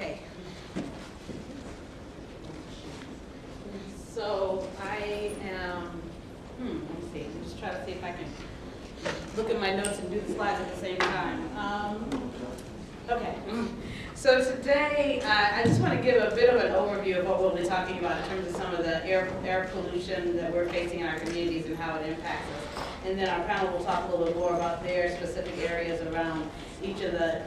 Okay. So I am, let me see, I'm just trying to see if I can look at my notes and do the slides at the same time. Okay. So today, I just want to give a bit of an overview of what we'll be talking about in terms of some of the air pollution that we're facing in our communities and how it impacts us. And then our panel will talk a little bit more about their specific areas around each of the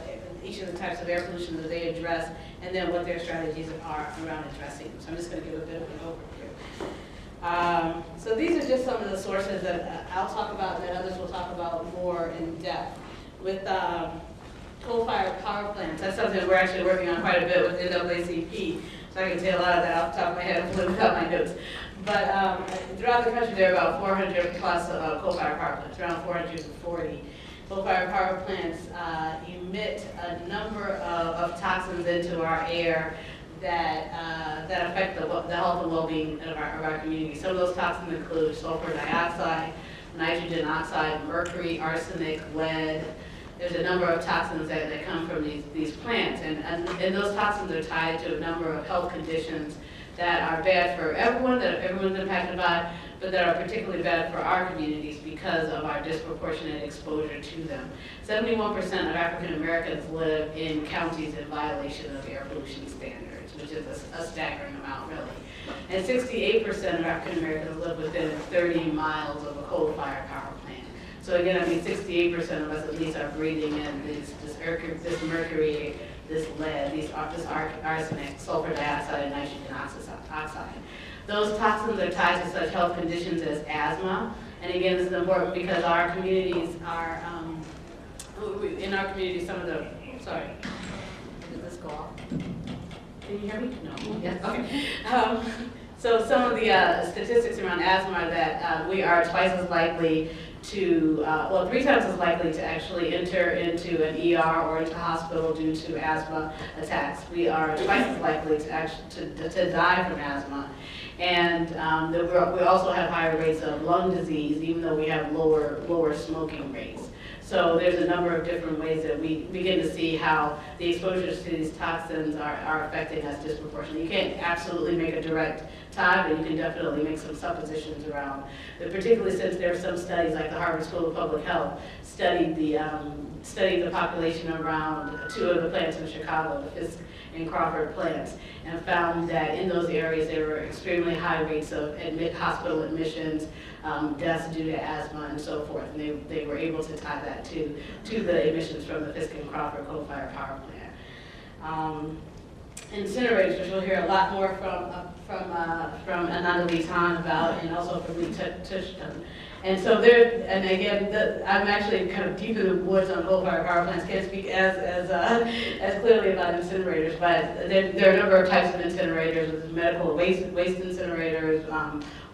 types of air pollution that they address, and then what their strategies are around addressing them. So I'm just going to give a bit of an overview. So these are just some of the sources that I'll talk about and that others will talk about more in depth. With coal-fired power plants, that's something we're actually working on quite a bit with NAACP, so I can say a lot of that off the top of my head without my notes. But throughout the country, there are about 400 plus coal-fired power plants, around 440. Coal-fired power plants emit a number of toxins into our air that affect the health and well-being of our community. Some of those toxins include sulfur dioxide, nitrogen oxide, mercury, arsenic, lead. There's a number of toxins that come from these plants, and those toxins are tied to a number of health conditions that are bad for everyone, that everyone's impacted by, but that are particularly bad for our communities because of our disproportionate exposure to them. 71% of African Americans live in counties in violation of air pollution standards, which is a staggering amount, really. And 68% of African Americans live within 30 miles of a coal-fired power plant. So again, I mean, 68% of us at least are breathing in this mercury, this lead, this arsenic, sulfur dioxide, and nitrogen oxide. Those toxins are tied to such health conditions as asthma. And again, this is important because our communities are, in our community, some of the, sorry, did this go off? Can you hear me? No. Yes, okay. So some of the statistics around asthma are that we are twice as likely to, 3 times as likely to actually enter into an ER or into hospital due to asthma attacks. We are twice as likely to die from asthma. And we also have higher rates of lung disease, even though we have lower smoking rates. So there's a number of different ways that we begin to see how the exposures to these toxins are affecting us disproportionately. You can't absolutely make a direct tie, but you can definitely make some suppositions around it, particularly since there are some studies, like the Harvard School of Public Health studied the population around 2 of the plants in Chicago, the Fisk and Crawford plants, and found that in those areas there were extremely high rates of hospital admissions, deaths due to asthma, and so forth. And they were able to tie that to the emissions from the Fisk and Crawford coal-fired power plant. Incinerators, which we'll hear a lot more from Ananda Lee Tan about, and also from Lee Tushton. And so and again, I'm actually kind of deep in the woods on coal-fired power plants, can't speak as clearly about incinerators, but there are a number of types of incinerators. There's medical waste incinerators,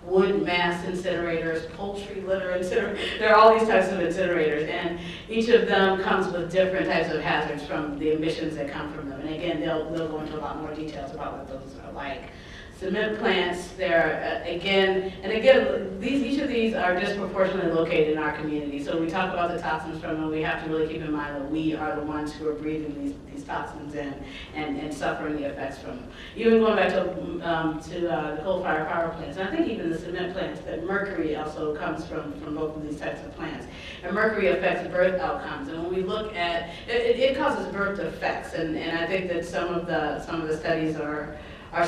wood mass incinerators, poultry litter incinerators. There are all these types of incinerators, and each of them comes with different types of hazards from the emissions that come from them. And again, they'll go into a lot more details about what those are like. Cement plants, each of these are disproportionately located in our community. So when we talk about the toxins from them, we have to really keep in mind that we are the ones who are breathing these toxins in and suffering the effects from them. Even going back to the coal-fired power plants, and I think even the cement plants, that mercury also comes from both of these types of plants. And mercury affects birth outcomes. And when we look at, it causes birth defects, and I think that some of the studies are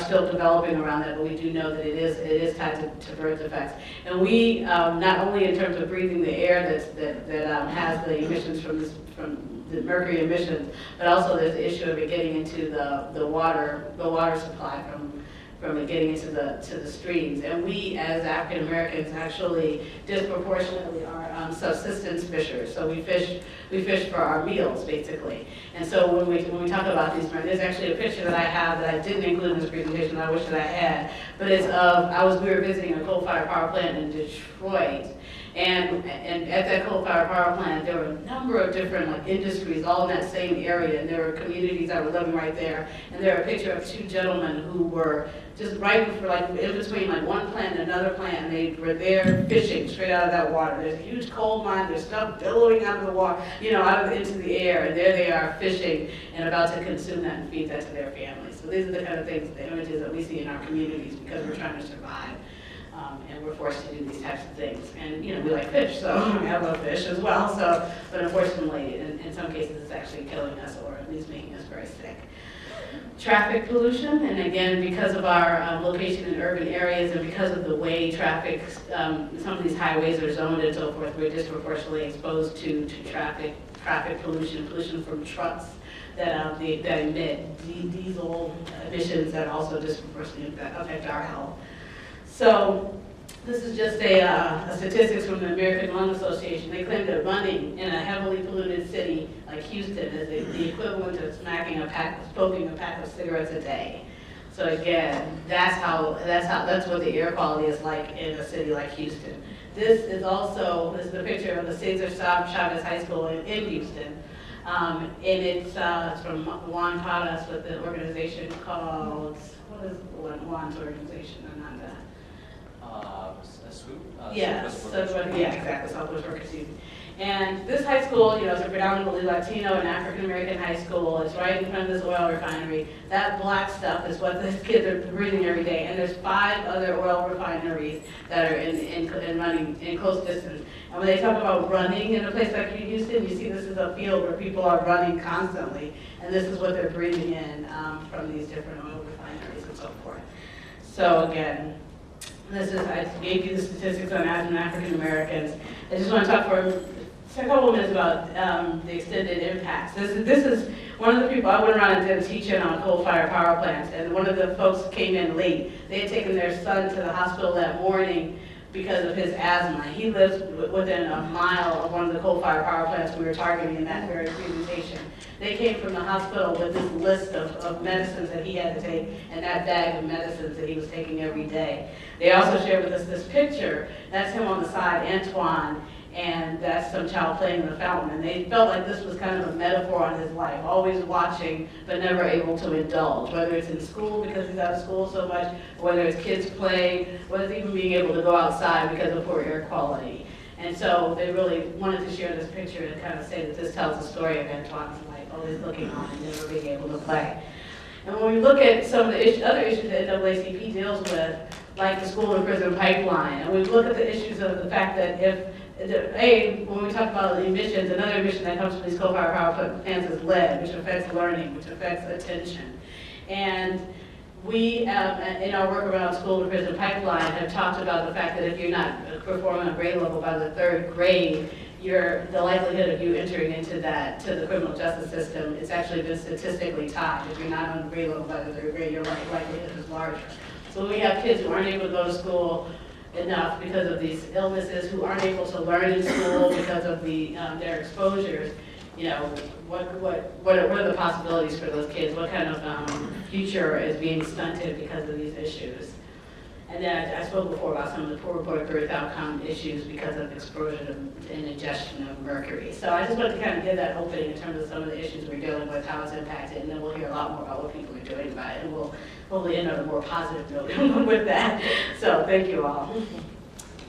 still developing around that, but we do know that it is tied to birth defects. And we, not only in terms of breathing the air that has the emissions from the mercury emissions, but also there's the issue of it getting into the water supply from it getting into the streams. And we, as African Americans, actually disproportionately are subsistence fishers. So we fish for our meals, basically. And so when we talk about these, there's actually a picture that I have that I didn't include in this presentation. I wish that I had, but it's of we were visiting a coal-fired power plant in Detroit. And at that coal-fired power plant, there were a number of different like industries all in that same area, and there were communities that were living right there. And there are a picture of two gentlemen who were just right before, like in between like one plant and another plant, and they were there fishing straight out of that water. There's a huge coal mine, there's stuff billowing out of the water, into the air, and there they are fishing and about to consume that and feed that to their families. So these are the kind of things, the images that we see in our communities because we're trying to survive. And we're forced to do these types of things. And we like fish, so I love fish as well. So, but unfortunately, in some cases, it's actually killing us or at least making us very sick. Traffic pollution, and again, because of our location in urban areas and because of the way traffic, some of these highways are zoned and so forth, we're disproportionately exposed to traffic pollution from trucks that emit diesel emissions that also disproportionately affect our health. So this is just a statistics from the American Lung Association. They claim that running in a heavily polluted city like Houston is the equivalent of smoking a pack of cigarettes a day. So again, that's what the air quality is like in a city like Houston. This is the picture of the Cesar Chavez High School in Houston. And it's from Juan Paras with an organization called, what is Juan's organization? Swoop? Exactly, Southwest Workers Union. And this high school, is a predominantly Latino and African-American high school. It's right in front of this oil refinery. That black stuff is what these kids are breathing every day. And there's 5 other oil refineries that are running in close distance. And when they talk about running in a place like Houston, you see this is a field where people are running constantly. And this is what they're breathing in from these different oil refineries and so forth. So again, I gave you the statistics on African Americans. I just want to talk for a couple of minutes about the extended impacts. This is one of the people, I went around and did a teach-in on coal-fired power plants, and one of the folks came in late. They had taken their son to the hospital that morning because of his asthma. He lives within a mile of one of the coal-fired power plants we were targeting in that very presentation. They came from the hospital with this list of medicines that he had to take and that bag of medicines that he was taking every day. They also shared with us this picture. That's him on the side, Antoine, and that's some child playing in the fountain. And they felt like this was kind of a metaphor on his life, always watching but never able to indulge, whether it's in school because he's out of school so much, or whether it's kids playing, whether it's even being able to go outside because of poor air quality. And so they really wanted to share this picture to kind of say that this tells the story of Antoine's life, always looking on and never being able to play. And when we look at some of the other issues that NAACP deals with, like the school and prison pipeline, and we look at the issues of the fact that when we talk about emissions, another emission that comes from these coal-fired power plants is lead, which affects learning, which affects attention. And we, in our work around school and prison pipeline, have talked about the fact that if you're not performing a grade level by the 3rd grade, the likelihood of you entering into the criminal justice system, it's actually been statistically tied. If you're not on the grade level by the 3rd grade, your likelihood is larger. So when we have kids who aren't able to go to school enough because of these illnesses, who aren't able to learn in school because of their exposures, what are the possibilities for those kids? What kind of future is being stunted because of these issues? And then I spoke before about some of the poor reported birth outcome issues because of exposure and ingestion of mercury. So I just wanted to kind of give that opening in terms of some of the issues we're dealing with, how it's impacted, and then we'll hear a lot more about what people are doing about it, and we'll hopefully end on a more positive note with that. So thank you all.